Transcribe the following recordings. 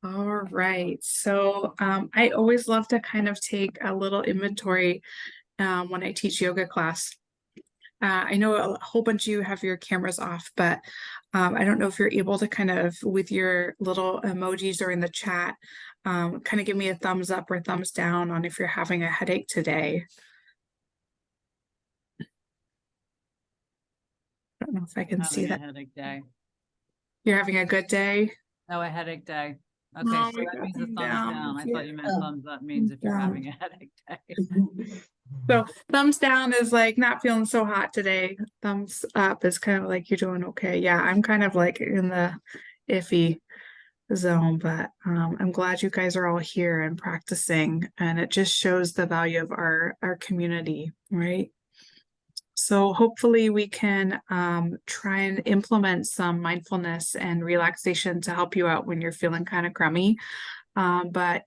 All right. So I always love to kind of take a little inventory when I teach yoga class. I know a whole bunch of you have your cameras off, but I don't know if you're able to kind of, with your little emojis or in the chat, kind of give me a thumbs up or thumbs down on if you're having a headache today. I don't know if I can see that. Having a headache day. You're having a good day? No, a headache day. Okay, Oh, so we that got means a them thumbs down. I thought you meant thumbs up means if you're having a headache day. So thumbs down is like not feeling so hot today. Thumbs up is kind of like you're doing okay. Yeah, I'm kind of like in the iffy zone, but I'm glad you guys are all here and practicing, and it just shows the value of our community, right? So hopefully we can try and implement some mindfulness and relaxation to help you out when you're feeling kind of crummy. But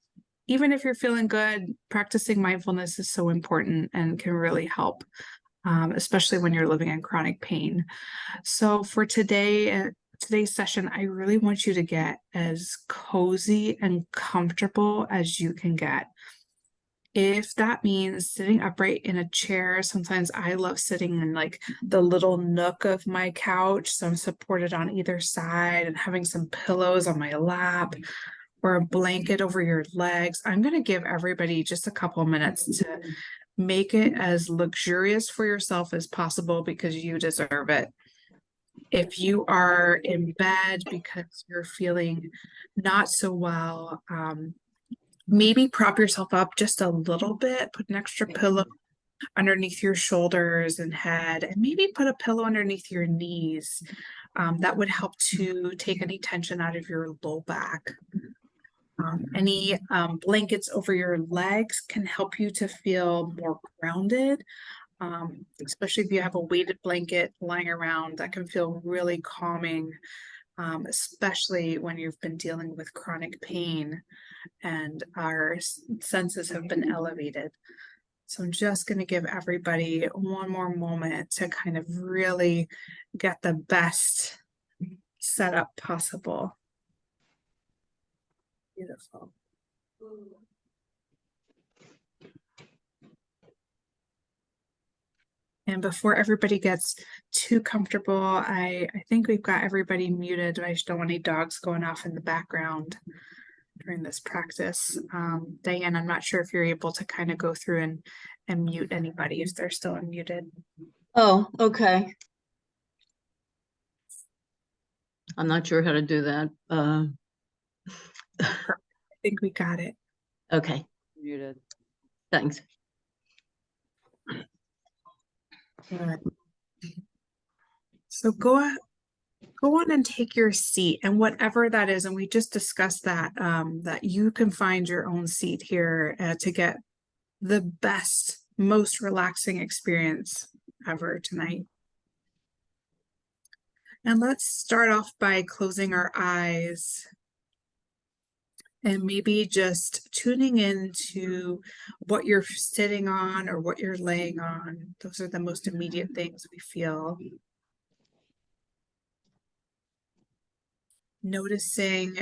even if you're feeling good, practicing mindfulness is so important and can really help, especially when you're living in chronic pain. So for today, today's session, I really want you to get as cozy and comfortable as you can get. If that means sitting upright in a chair, sometimes I love sitting in like the little nook of my couch. So I'm supported on either side and having some pillows on my lap or a blanket over your legs. I'm going to give everybody just a couple minutes to make it as luxurious for yourself as possible because you deserve it. If you are in bed because you're feeling not so well, maybe prop yourself up just a little bit, put an extra pillow underneath your shoulders and head, and maybe put a pillow underneath your knees. That would help to take any tension out of your low back. Any blankets over your legs can help you to feel more grounded, especially if you have a weighted blanket lying around. That can feel really calming, especially when you've been dealing with chronic pain and our senses have been elevated. So I'm just going to give everybody one more moment to kind of really get the best setup possible. Beautiful. And before everybody gets too comfortable, I think we've got everybody muted. I just don't want any dogs going off in the background during this practice. Diane, I'm not sure if you're able to kind of go through and mute anybody if they're still unmuted. Oh, okay. I'm not sure how to do that. I think we got it. Okay, Muted. thanks. Good. So go on and take your seat, and whatever that is, and we just discussed that that you can find your own seat here to get the best, most relaxing experience ever tonight. And let's start off by closing our eyes and maybe just tuning into what you're sitting on or what you're laying on. Those are the most immediate things we feel. Noticing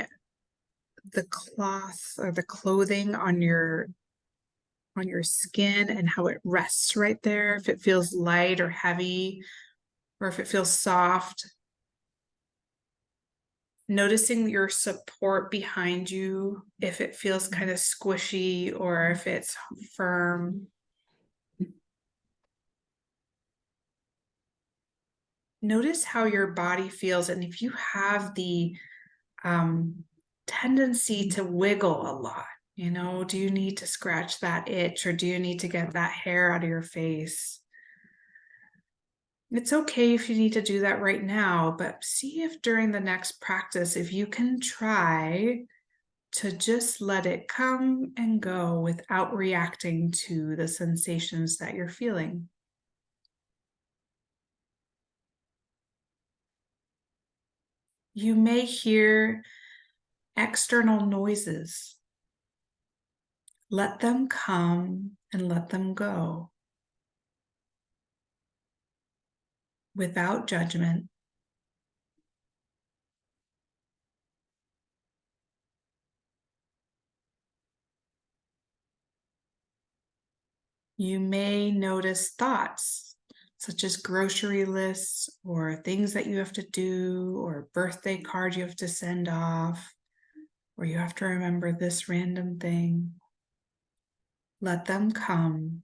the cloth or the clothing on your skin and how it rests right there, if it feels light or heavy, or if it feels soft. Noticing your support behind you, if it feels kind of squishy or if it's firm. Notice how your body feels, and if you have the tendency to wiggle a lot, you know, do you need to scratch that itch or do you need to get that hair out of your face? It's okay if you need to do that right now, but see if during the next practice, if you can try to just let it come and go without reacting to the sensations that you're feeling. You may hear external noises. Let them come and let them go without judgment. You may notice thoughts such as grocery lists or things that you have to do or a birthday card you have to send off, or you have to remember this random thing. Let them come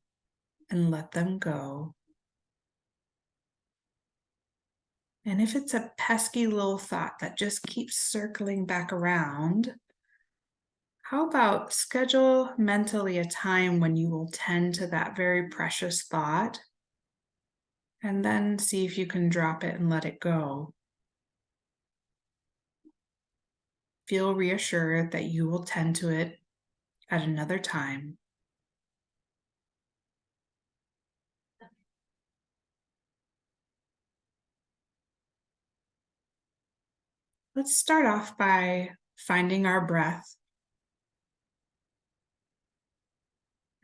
and let them go. And if it's a pesky little thought that just keeps circling back around, how about schedule mentally a time when you will tend to that very precious thought, and then see if you can drop it and let it go. Feel reassured that you will tend to it at another time. Let's start off by finding our breath.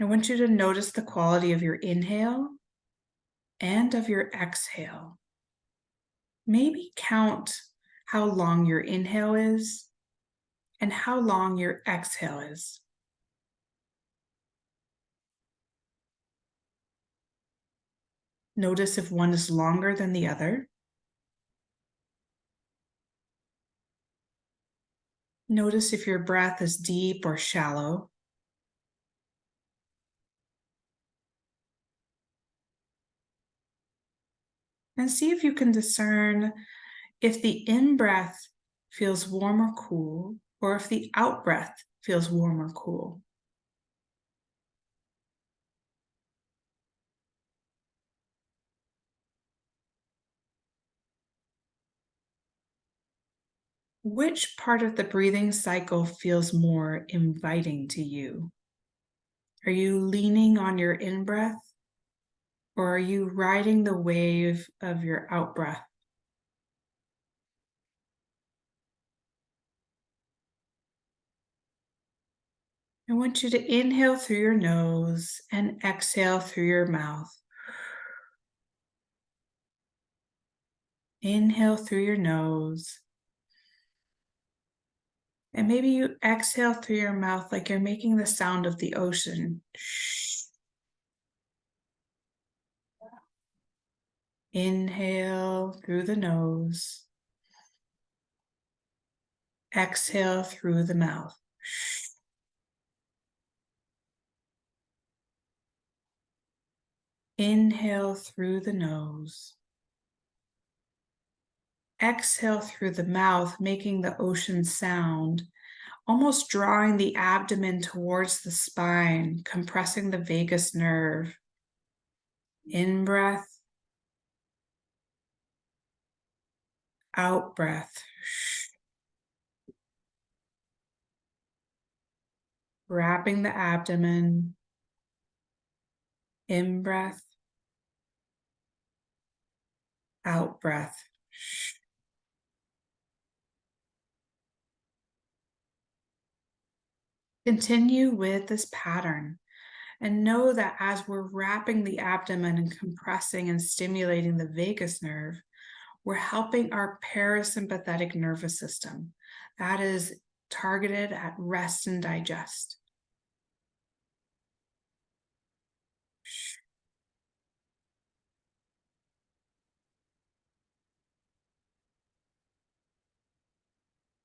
I want you to notice the quality of your inhale and of your exhale. Maybe count how long your inhale is and how long your exhale is. Notice if one is longer than the other. Notice if your breath is deep or shallow. And see if you can discern if the in-breath feels warm or cool, or if the out-breath feels warm or cool. Which part of the breathing cycle feels more inviting to you? Are you leaning on your in-breath, or are you riding the wave of your out-breath? I want you to inhale through your nose and exhale through your mouth. Inhale through your nose. And maybe you exhale through your mouth like you're making the sound of the ocean. Inhale through the nose. Exhale through the mouth. Inhale through the nose. Exhale through the mouth, making the ocean sound, almost drawing the abdomen towards the spine, compressing the vagus nerve. In breath, out breath. Wrapping the abdomen. In breath, out breath. Continue with this pattern and know that as we're wrapping the abdomen and compressing and stimulating the vagus nerve, we're helping our parasympathetic nervous system. That is targeted at rest and digest.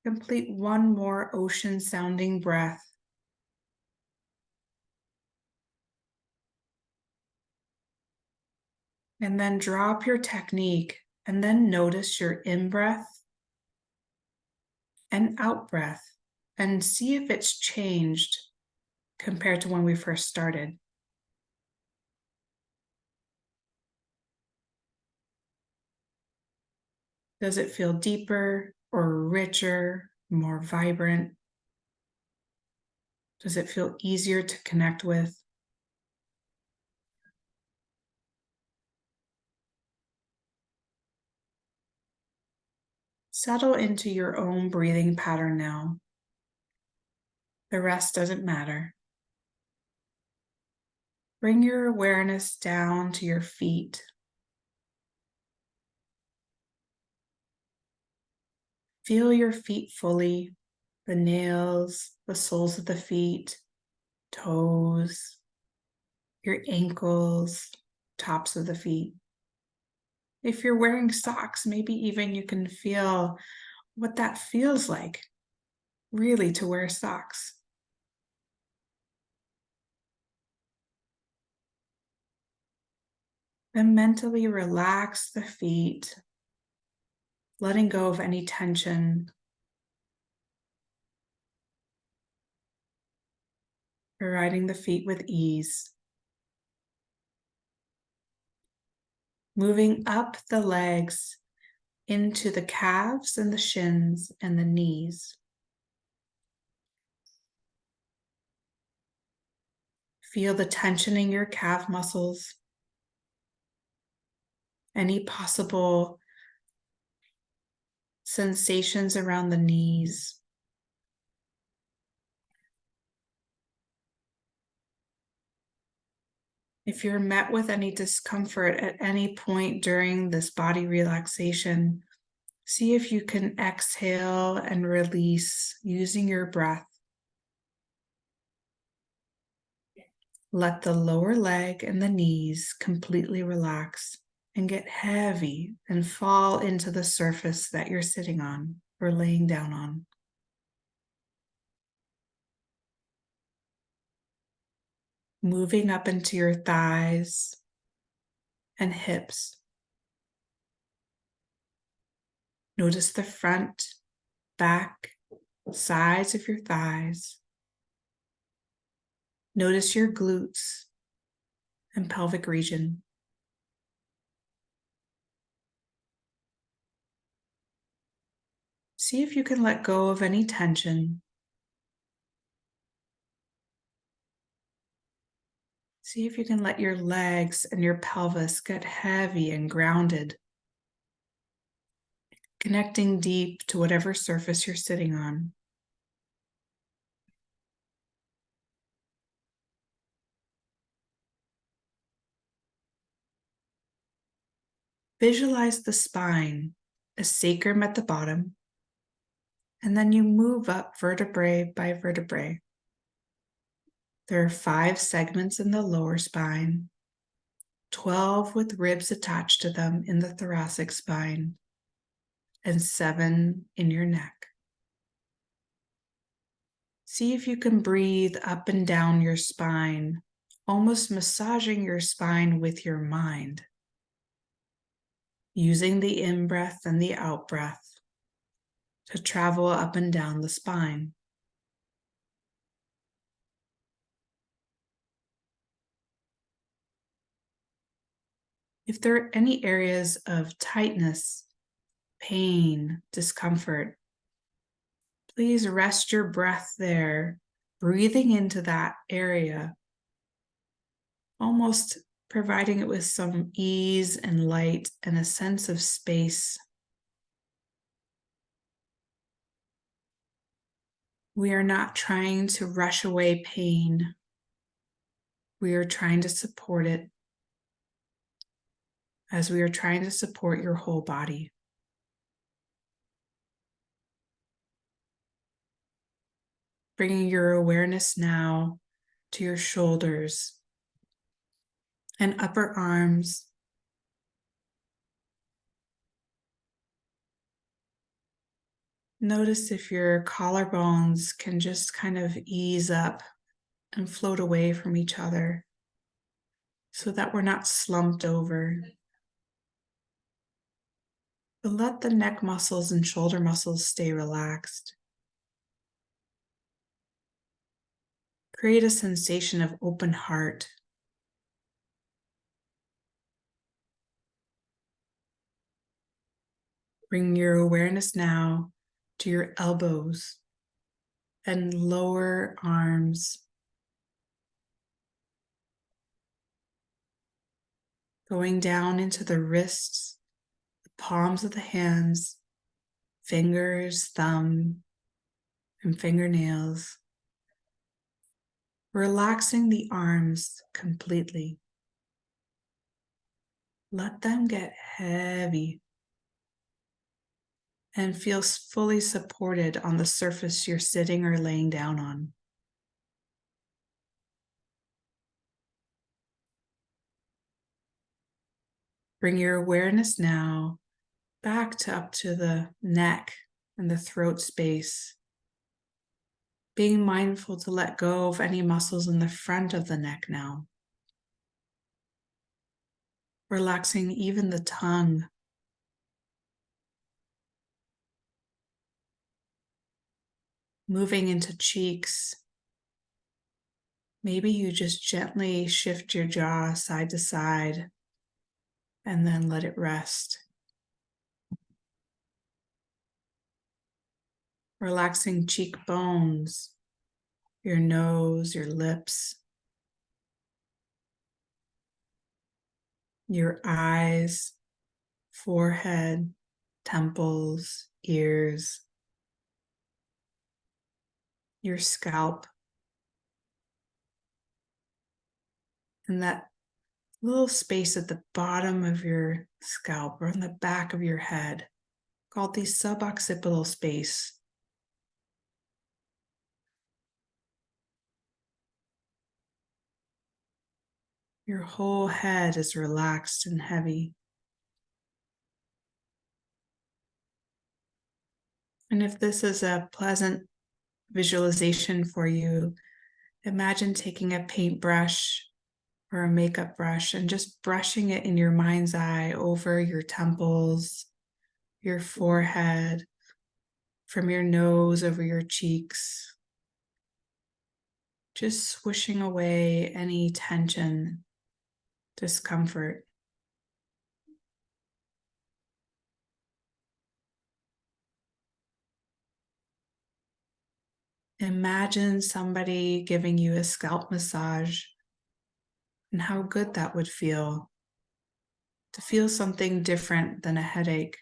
Complete one more ocean sounding breath. And then drop your technique and then notice your in-breath and out-breath and see if it's changed compared to when we first started. Does it feel deeper or richer, more vibrant? Does it feel easier to connect with? Settle into your own breathing pattern now. The rest doesn't matter. Bring your awareness down to your feet. Feel your feet fully, the nails, the soles of the feet, toes. your ankles, tops of the feet. If you're wearing socks, maybe even you can feel what that feels like, really, to wear socks. Then mentally relax the feet, letting go of any tension. Riding the feet with ease. Moving up the legs into the calves and the shins and the knees. Feel the tension in your calf muscles. Any possible sensations around the knees. If you're met with any discomfort at any point during this body relaxation, see if you can exhale and release using your breath. Let the lower leg and the knees completely relax and get heavy and fall into the surface that you're sitting on or laying down on. Moving up into your thighs and hips. Notice the front, back, sides of your thighs. Notice your glutes and pelvic region. See if you can let go of any tension. See if you can let your legs and your pelvis get heavy and grounded, connecting deep to whatever surface you're sitting on. Visualize the spine, a sacrum at the bottom, and then you move up vertebrae by vertebrae. There are 5 segments in the lower spine, 12 with ribs attached to them in the thoracic spine, and 7 in your neck. See if you can breathe up and down your spine, almost massaging your spine with your mind, using the in-breath and the out-breath to travel up and down the spine. If there are any areas of tightness, pain, discomfort, please rest your breath there, breathing into that area, almost providing it with some ease and light and a sense of space. We are not trying to rush away pain. We are trying to support it as we are trying to support your whole body. Bringing your awareness now to your shoulders and upper arms. Notice if your collarbones can just kind of ease up and float away from each other so that we're not slumped over. But let the neck muscles and shoulder muscles stay relaxed. Create a sensation of open heart. Bring your awareness now to your elbows and lower arms. Going down into the wrists, the palms of the hands, fingers, thumb, and fingernails. Relaxing the arms completely. Let them get heavy and feel fully supported on the surface you're sitting or laying down on. Bring your awareness now back to up to the neck and the throat space. Being mindful to let go of any muscles in the front of the neck now. Relaxing even the tongue. Moving into cheeks. Maybe you just gently shift your jaw side to side and then let it rest. Relaxing cheekbones, your nose, your lips, your eyes, forehead, temples, ears, your scalp, and that little space at the bottom of your scalp or on the back of your head called the suboccipital space. Your whole head is relaxed and heavy. And if this is a pleasant visualization for you, imagine taking a paintbrush or a makeup brush and just brushing it in your mind's eye over your temples, your forehead, from your nose over your cheeks. Just swishing away any tension, discomfort. Imagine somebody giving you a scalp massage and how good that would feel to feel something different than a headache.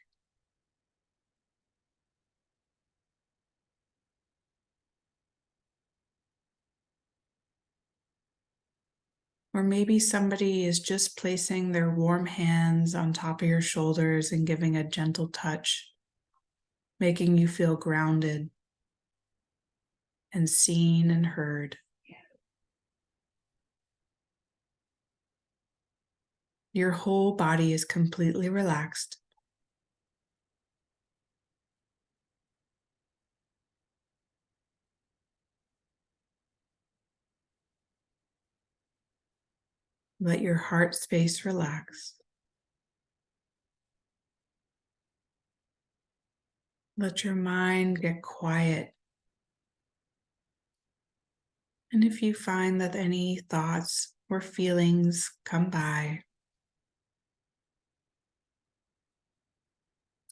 Or maybe somebody is just placing their warm hands on top of your shoulders and giving a gentle touch, making you feel grounded and seen and heard. Your whole body is completely relaxed. Let your heart space relax. Let your mind get quiet. And if you find that any thoughts or feelings come by,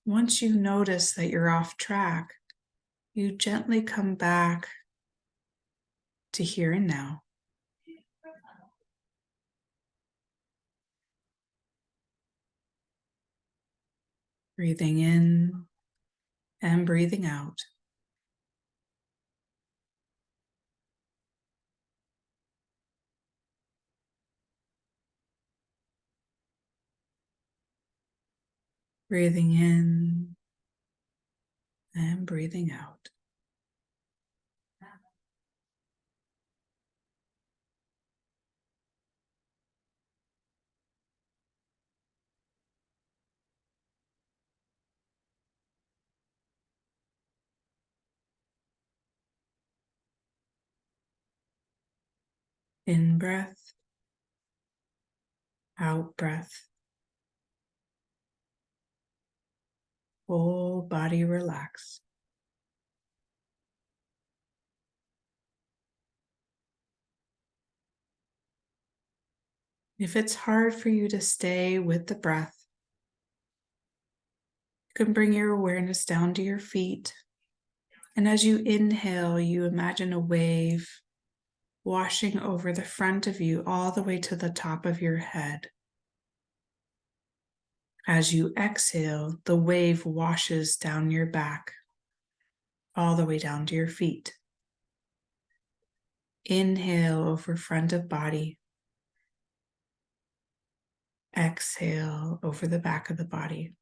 once you notice that you're off track, you gently come back to here and now. Breathing in and breathing out. Breathing in and breathing out. In breath, out breath. Whole body relax. If it's hard for you to stay with the breath, you can bring your awareness down to your feet. And as you inhale, you imagine a wave washing over the front of you all the way to the top of your head. As you exhale, the wave washes down your back, all the way down to your feet. Inhale over front of body. Exhale over the back of the body.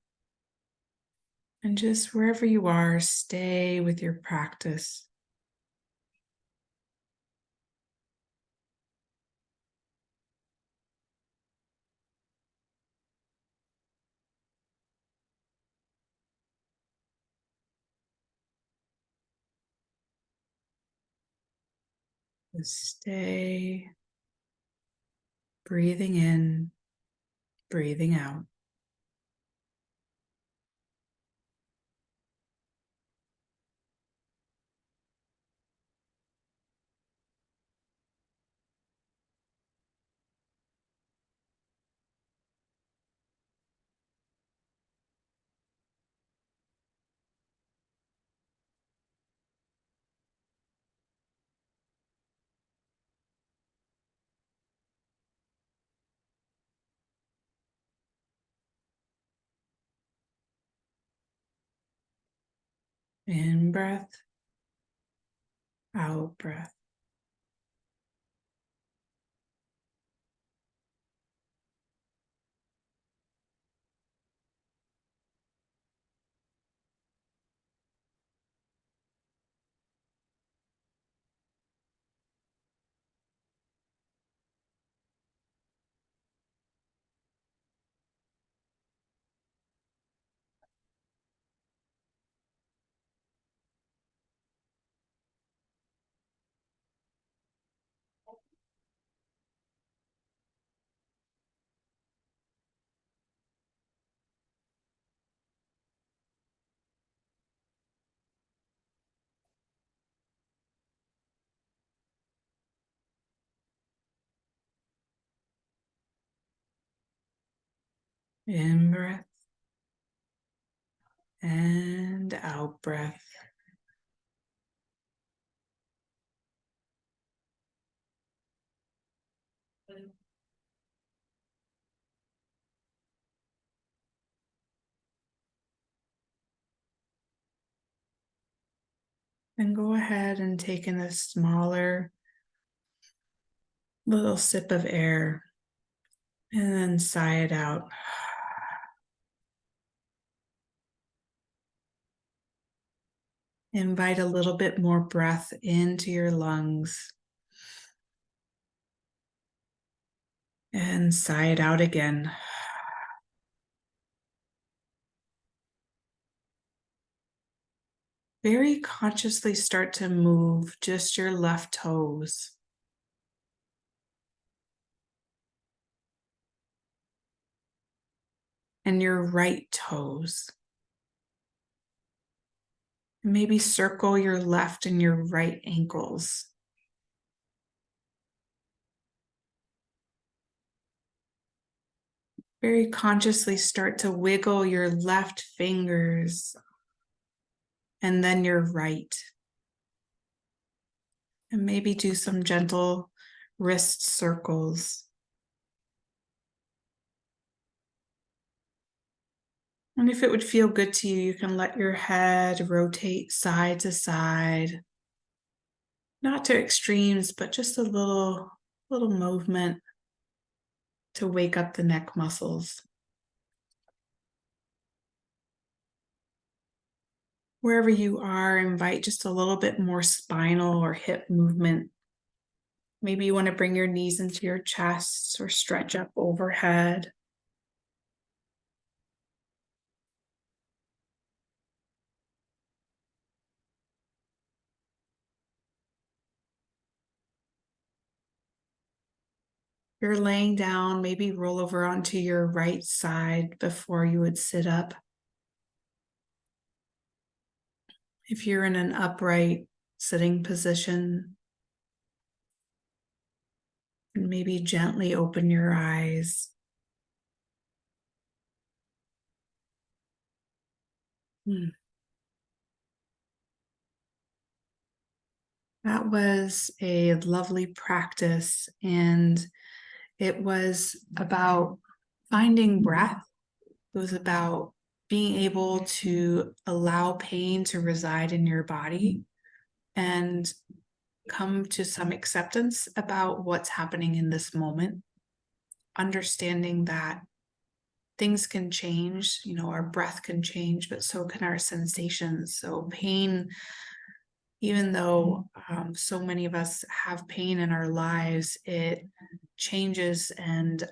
And just wherever you are, stay with your practice. Stay breathing in, breathing out. In breath, out breath. In breath and out breath. And go ahead and take in a smaller little sip of air and then sigh it out. Invite a little bit more breath into your lungs and sigh it out again. Very consciously start to move just your left toes. And your right toes. Maybe circle your left and your right ankles. Very consciously start to wiggle your left fingers and then your right. And maybe do some gentle wrist circles. And if it would feel good to you, you can let your head rotate side to side. Not to extremes, but just a little movement to wake up the neck muscles. Wherever you are, invite just a little bit more spinal or hip movement. Maybe you want to bring your knees into your chest or stretch up overhead. If you're laying down, maybe roll over onto your right side before you would sit up. If you're in an upright sitting position, maybe gently open your eyes. That was a lovely practice, and it was about finding breath. It was about being able to allow pain to reside in your body and come to some acceptance about what's happening in this moment. Understanding that things can change, our breath can change, but so can our sensations. So pain, even though so many of us have pain in our lives, it changes and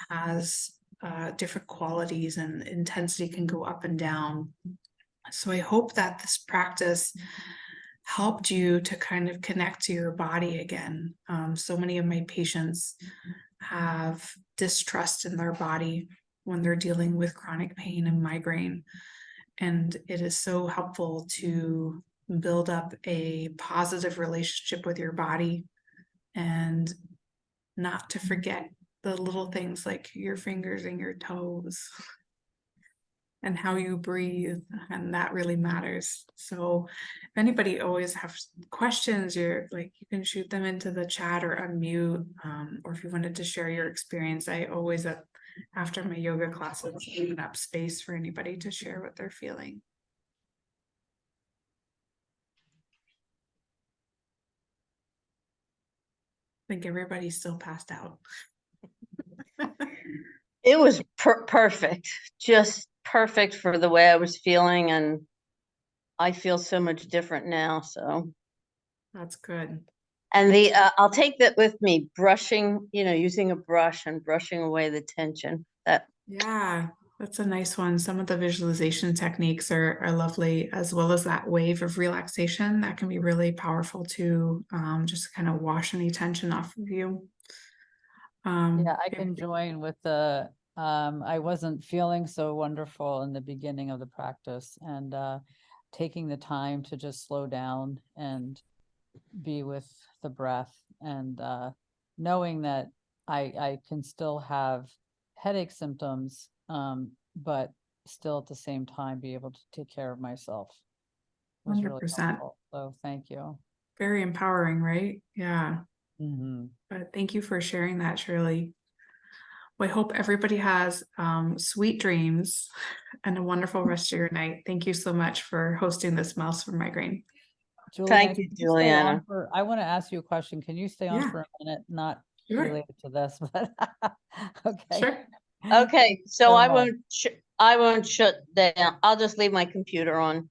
has different qualities, and intensity can go up and down. So I hope that this practice helped you to kind of connect to your body again. So many of my patients have distrust in their body when they're dealing with chronic pain and migraine. And it is so helpful to build up a positive relationship with your body and not to forget the little things like your fingers and your toes and how you breathe, and that really matters. So if anybody always has questions, you can shoot them into the chat or unmute, or if you wanted to share your experience. I always after my yoga classes open up space for anybody to share what they're feeling. I think everybody's still passed out. It was perfect, just perfect for the way I was feeling, and I feel so much different now. So That's good. and I'll take that with me, brushing, using a brush and brushing away the tension. Yeah, that's a nice one. Some of the visualization techniques are lovely, as well as that wave of relaxation that can be really powerful too, just kind of wash any tension off of you. Yeah, I can join with the, I wasn't feeling so wonderful in the beginning of the practice, and taking the time to just slow down and be with the breath, and knowing that I can still have headache symptoms, but still at the same time be able to take care of myself was really 100%. helpful. So thank you. Very empowering, right? Yeah. Mm-hmm. But thank you for sharing that, Shirley. Well, I hope everybody has sweet dreams and a wonderful rest of your night. Thank you so much for hosting this Mouse for Migraine. Juliana, Thank you, can you stay on Juliana. I want to ask you a question. Can you stay on Yeah. for a minute? Not Sure. related to this, but okay. Sure. Okay, so So, I won't shut down. I'll just leave my computer on.